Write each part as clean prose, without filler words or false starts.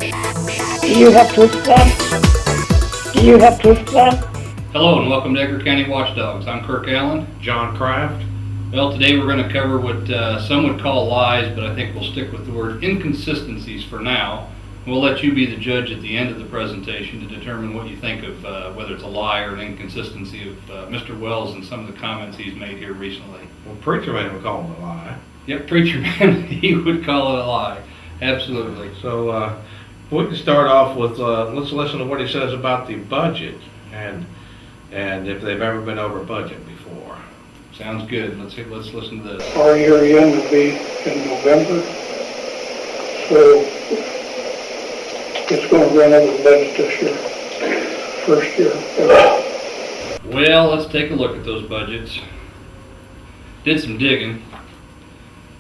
Do you have to explain? Do you have to explain? Hello and welcome to Edgar County Watchdogs. I'm Kirk Allen. John Kraft. Well, today we're going to cover what some would call lies, but I think we'll stick with the word inconsistencies for now. We'll let you be the judge at the end of the presentation to determine what you think of whether it's a lie or an inconsistency of Mr. Wells and some of the comments he's made here recently. Well, Preacher Man would call it a lie. Yep, Preacher Man, he would call it a lie. Absolutely. So we can start off with, let's listen to what he says about the budget and if they've ever been over budget before. Sounds good. Let's listen to this. Our year end will be in November, so it's going to run over the budget this year, first year ever. Well, let's take a look at those budgets. Did some digging.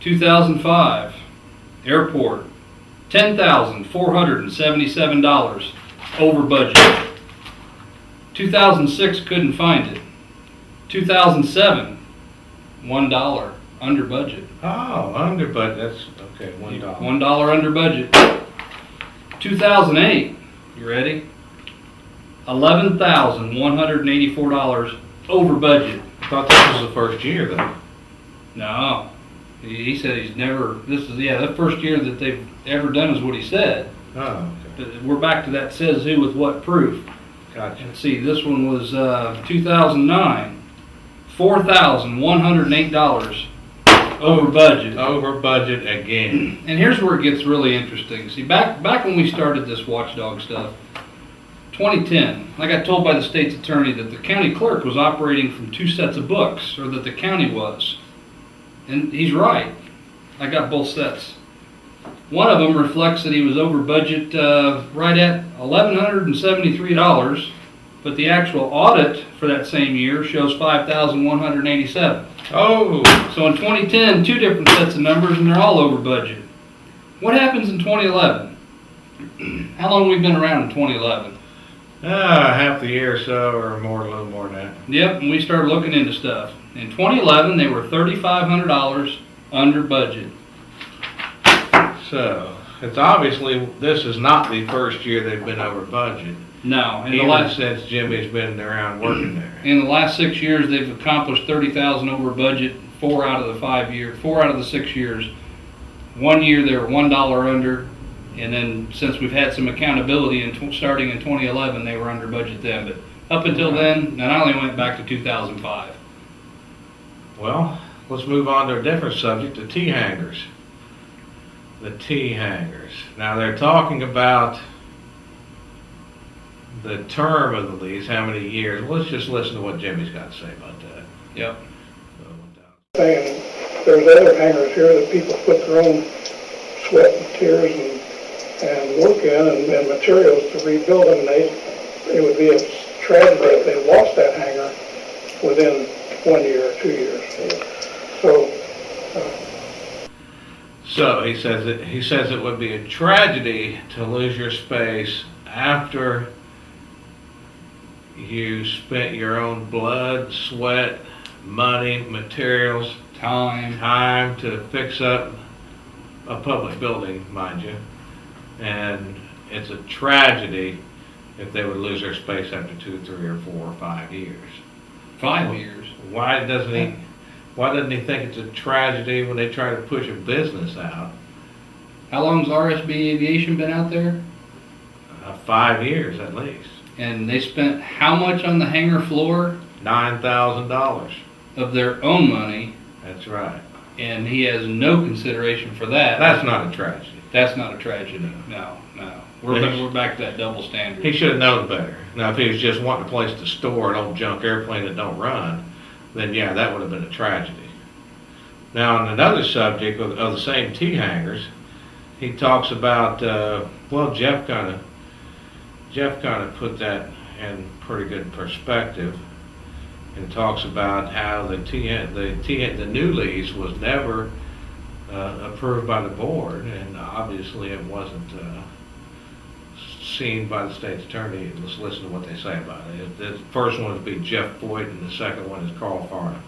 2005, airport, $10,477 over budget. 2006, couldn't find it. 2007, $1 under budget. Oh, under budget. That's okay. $1. $1 under budget. 2008, you ready? $11,184 over budget. I thought this was the first year though. No, he said he's never. This is the first year that they've ever done is what he said. Oh, okay. We're back to that says who with what proof. Gotcha. Let's see, this one was 2009, $4,108 over budget. Over budget again. And here's where it gets really interesting. See, back when we started this watchdog stuff, 2010, I got told by the state's attorney that the county clerk was operating from two sets of books, or that the county was. And he's right. I got both sets. One of them reflects that he was over budget right at $1,173, but the actual audit for that same year shows $5,187. Oh! So in 2010, two different sets of numbers, and they're all over budget. What happens in 2011? How long have we been around in 2011? Half the year or so, or more, a little more than that. Yep, and we started looking into stuff. In 2011, they were $3,500 under budget. So, it's obviously, this is not the first year they've been over budget. No, Even since Jimmy's been around working there. in the last 6 years, they've accomplished $30,000 over budget. 4 out of the 6 years. 1 year they were $1 under, and then since we've had some accountability, starting in 2011, they were under budget then. But up until then, and I only went back to 2005. Well, let's move on to a different subject, the T-hangars. The T-hangars. Now they're talking about the term of the lease, how many years. Let's just listen to what Jimmy's got to say about that. Yep. And there's other hangars here that people put their own sweat and tears and work in and materials to rebuild them. It would be a tragedy if they lost that hangar within 1 year or 2 years. So he says it would be a tragedy to lose your space after you spent your own blood, sweat, money, materials, time to fix up a public building, mind you. And it's a tragedy if they would lose their space after 2, 3, or 4 or 5 years. 5 years. Why doesn't he think it's a tragedy when they try to push a business out? How long's RSB Aviation been out there? 5 years at least. And they spent how much on the hangar floor? $9,000. Of their own money. That's right. And he has no consideration for that. That's not a tragedy. That's not a tragedy. No. We're back to that double standard. He should have known better. Now, if he was just wanting a place to store an old junk airplane that don't run, then yeah, that would have been a tragedy. Now, on another subject of the same T-hangars, he talks about, Jeff kind of put that in pretty good perspective, and talks about how the new lease was never approved by the board, and obviously it wasn't seen by the state's attorney. Let's listen to what they say about it. The first one would be Jeff Boyd, and the second one is Carl Farnham.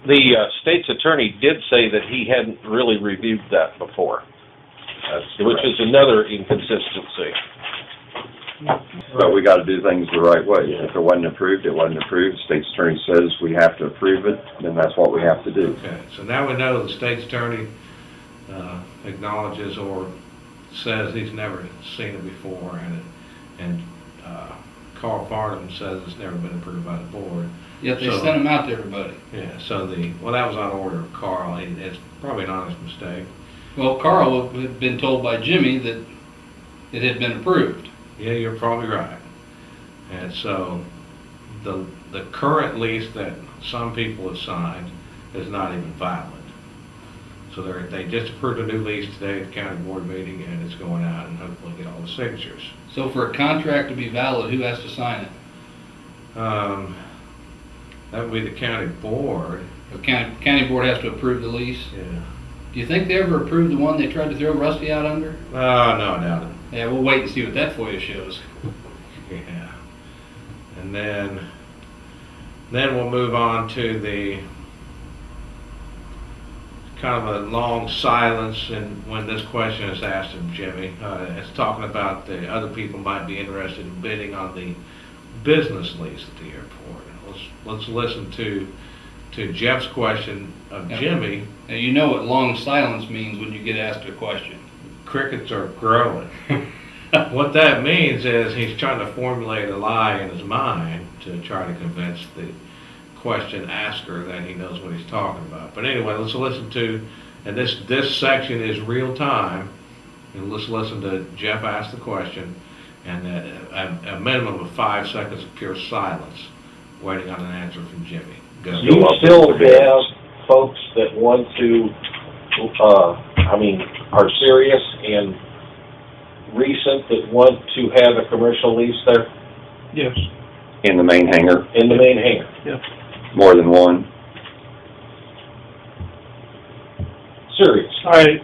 The state's attorney did say that he hadn't really reviewed that before. which is another inconsistency. But we gotta do things the right way. If it wasn't approved, it wasn't approved. State's attorney says we have to approve it, then that's what we have to do. Okay, so now we know the state's attorney acknowledges or says he's never seen it before, and Carl Farnham says it's never been approved by the board. Yet they So- sent them out to everybody. Yeah, so well, that was on order of Carl, and it's probably an honest mistake. Well, Carl had been told by Jimmy that it had been approved. Yeah, you're probably right. And so, the current lease that some people have signed is not even valid. So they just approved a new lease today at the county board meeting, and it's going out and hopefully get all the signatures. So for a contract to be valid, who has to sign it? That would be the county board. The county board has to approve the lease? Yeah. Do you think they ever approved the one they tried to throw Rusty out under? No, I doubt it. Yeah, we'll wait and see what that FOIA shows. Yeah. And then we'll move on to the kind of a long silence and when this question is asked of Jimmy. It's talking about the other people might be interested in bidding on the business lease at the airport. Let's listen to Jeff's question of Yep. Jimmy. Now, you know what long silence means when you get asked a question. Crickets are growing. What that means is he's trying to formulate a lie in his mind to try to convince the question asker that he knows what he's talking about. But anyway, let's listen to, and this section is real time, and let's listen to Jeff ask the question, and a minimum of 5 seconds of pure silence, waiting on an answer from Jimmy. Go. You still have folks that want to, are serious and recent that want to have a commercial lease there Yes, In the main hangar, in the main hangar? yes. more than one. Serious? At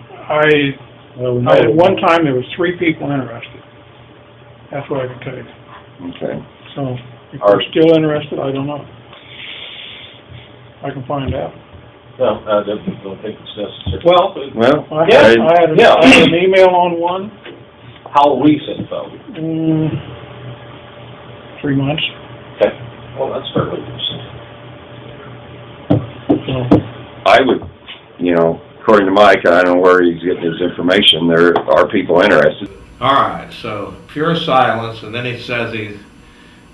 one time, there was 3 people interested. That's what I can tell you. Okay. So, if they're still interested, I don't know. I can find out. No, I don't think it's necessary. Well, Well, I had an email on one, How recent, though? 3 months, Okay, well, that's fairly recent. so. I would, according to Mike, I don't know where he's getting his information. There are people interested. All right, so pure silence, and then he says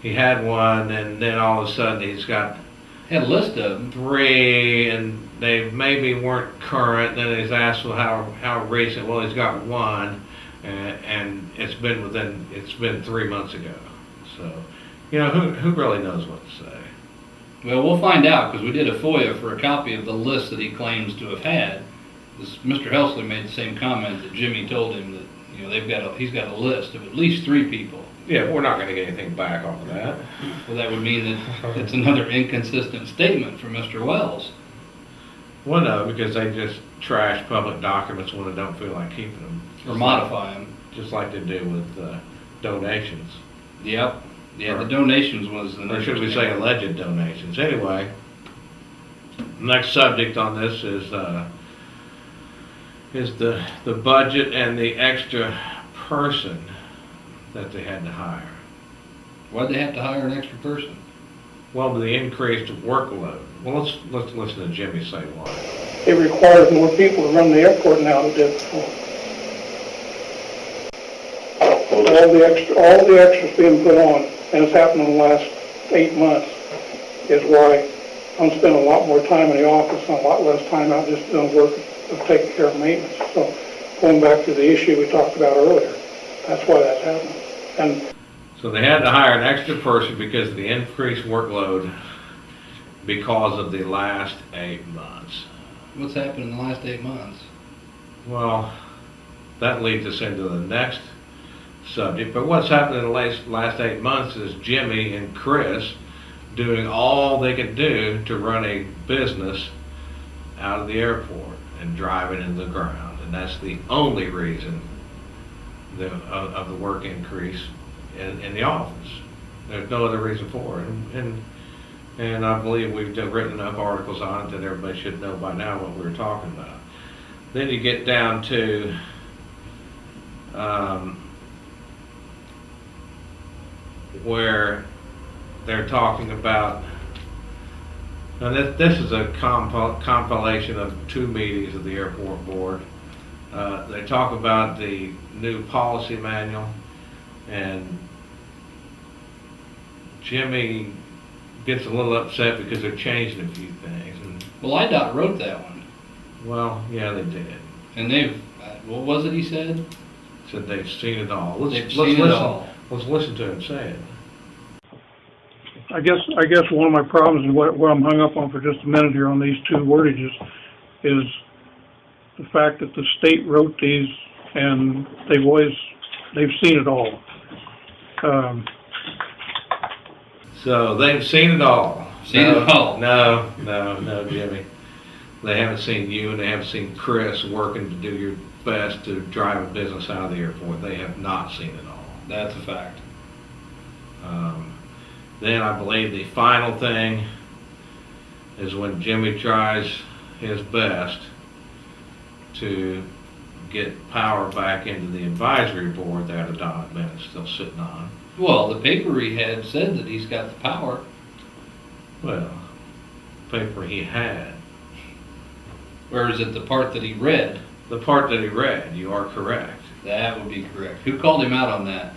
he had one, and then all of a sudden he's got Had a list of them. 3, and they maybe weren't current. Then he's asked, well, how recent? Well, he's got 1, and it's been 3 months ago. So, who really knows what to say? Well, we'll find out, because we did a FOIA for a copy of the list that he claims to have had. Mr. Helsley made the same comment that Jimmy told him that, he's got a list of at least 3 people. Yeah, we're not going to get anything back off of that. Well, that would mean that it's another inconsistent statement from Mr. Wells. Well, no, because they just trash public documents when they don't feel like keeping them. Or modify them. Just like they do with donations. Yep. Yeah, the donations was the Or should we say alleged donations? Anyway, next subject on this is the budget and the extra person that they had to hire. Why'd they have to hire an extra person? Well, the increased workload. Well, let's listen to Jimmy say why. It requires more people to run the airport now than it did before. All the extras being put on, and it's happened in the last 8 months, is why I'm spending a lot more time in the office and a lot less time out just doing work of taking care of maintenance. So going back to the issue we talked about earlier, that's why that's happening. And So they had to hire an extra person because of the increased workload because of the last 8 months. What's happened in the last 8 months? Well, that leads us into the next subject. But what's happened in the last 8 months is Jimmy and Chris doing all they could do to run a business out of the airport and driving into the ground. And that's the only reason of the work increase in the office. There's no other reason for it. And I believe we've written enough articles on it that everybody should know by now what we're talking about. Then you get down to where they're talking about, and this is a compilation of 2 meetings of the airport board. They talk about the new policy manual, and Jimmy gets a little upset because they're changing a few things. And, Well, IDOT wrote that one, well, yeah, they did. and they've, what was it he said? Said they've seen it all. They've seen it all. Let's listen to him say it. I guess one of my problems and what I'm hung up on for just a minute here on these 2 wordages is the fact that the state wrote these and they've seen it all. So they've seen it all. Seen it all. No, Jimmy. They haven't seen you, and they haven't seen Chris working to do your best to drive a business out of the airport. They have not seen it all. That's a fact. Then I believe the final thing is when Jimmy tries his best to get power back into the advisory board that Donna Bennett's still sitting on. Well, the paper he had said that he's got the power. Well, paper he had. Or is it the part that he read? The part that he read, you are correct. That would be correct. Who called him out on that?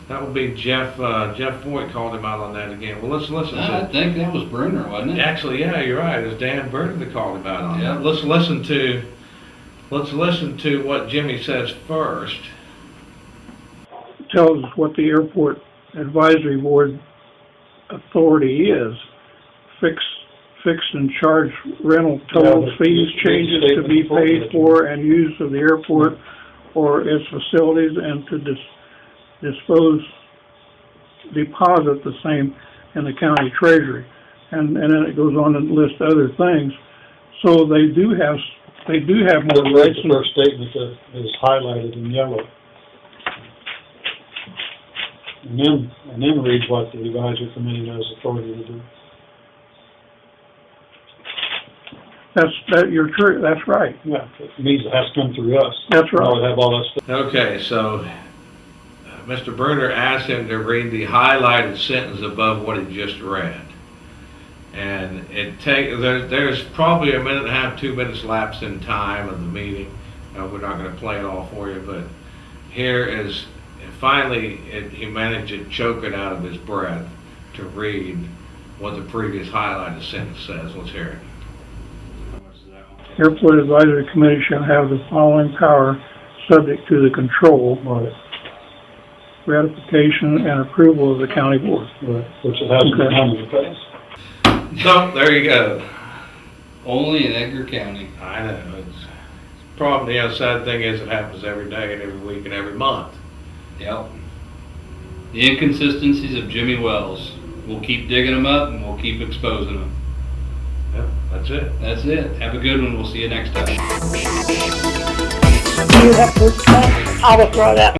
That would be Jeff Voigt called him out on that again. Well, let's listen I to think that was Bruner, wasn't it? Actually, yeah, you're right. It was Dan Burton that called him out on Yeah. that. Let's listen to what Jimmy says first. Tells us what the airport advisory board authority is. Fix and charge rental tolls, fees, changes to be paid for and use of the airport or its facilities, and to deposit the same in the county treasury. And then it goes on and lists other things. So they do have more rights. The first statement that is highlighted in yellow. And then reads what the advisory committee has authority to do. You're true, that's right. Yeah, it means it has to come through us. That's right. We'll have all that stuff. Okay, so Mr. Bruner asked him to read the highlighted sentence above what he just read. And there's probably a minute and a half, 2 minutes lapse in time of the meeting. We're not going to play it all for you, but here is, finally, he managed to choke it out of his breath to read what the previous highlighted sentence says. Let's hear it. Airport Advisory Committee shall have the following power subject to the control, ratification, and approval of the county board. Right, which it hasn't been done in the past. So, there you go. Only in Edgar County. I know. It's problem. The sad thing is it happens every day and every week and every month. Yep. The inconsistencies of Jimmy Wells. We'll keep digging them up and we'll keep exposing them. Yep, that's it. That's it. Have a good one. We'll see you next time. Do you have proof of that? I will throw that.